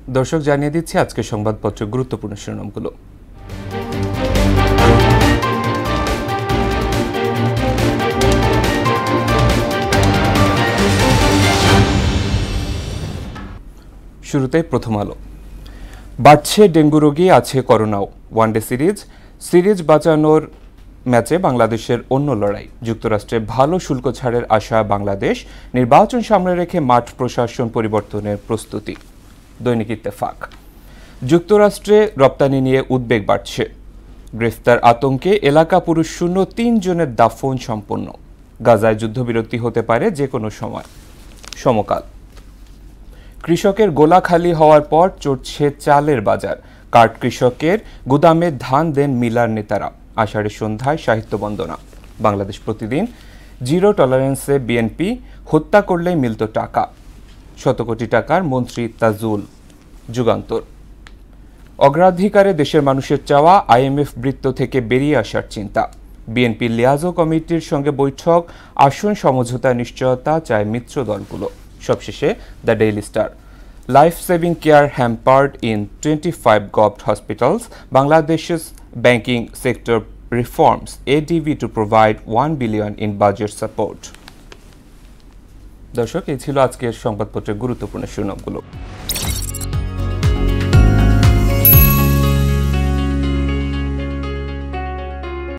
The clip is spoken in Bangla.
দর্শক জানিয়ে দিচ্ছি আজকে সংবাদপত্রের গুরুত্বপূর্ণ শিরোনামগুলো। শুরুতে প্রথম আলো। বাড়ছে ডেঙ্গু রোগী, আছে করোনাও। ওয়ানডে সিরিজ বাঁচানোর ম্যাচে বাংলাদেশের অন্য লড়াই। যুক্তরাষ্ট্রে ভালো শুল্ক ছাড়ের আশা বাংলাদেশ, নির্বাচন সামনে রেখে মাঠ প্রশাসন পরিবর্তনের প্রস্তুতি। দৈনিক ইত্তেফাক। যুক্তরাষ্ট্রে রপ্তানি নিয়ে উদ্বেগ বাড়ছে। গ্রেফতার আতঙ্কে এলাকা পুরুষ শূন্য, 3 জনের দাফন সম্পন্ন। গাজায় যুদ্ধবিরতি হতে পারে যে কোনো সময়। সমকাল। কৃষকের গোলা খালি হওয়ার পর চড়ছে চালের বাজার। কার্ড কৃষকের গুদামে ধান দেন মিলার নেতারা। আষাঢ়ের সন্ধ্যায় সাহিত্য বন্দনা। বাংলাদেশ প্রতিদিন। জিরো টলারেন্সে বিএনপি, হত্যা করলেই মিলত টাকা। 100 কোটি টাকার মন্ত্রী তাজুল। যুগান্তর। অগ্রাধিকারে দেশের মানুষের চাওয়া, আইএমএফ বৃত্ত থেকে বেরিয়ে আসার চিন্তা। বিএনপি লিয়াজো কমিটির সঙ্গে বৈঠক, আসন সমঝোতা নিশ্চয়তা চায় মিত্র দলগুলো। সবশেষে the Daily Star. Life saving care hampered in 25 government hospitals, বাংলাদেশের banking sector reforms, ADB to provide $1 billion in budget support। দর্শক, এই ছিল আজকের সংবাদপত্রের গুরুত্বপূর্ণ শিরোনামগুলো।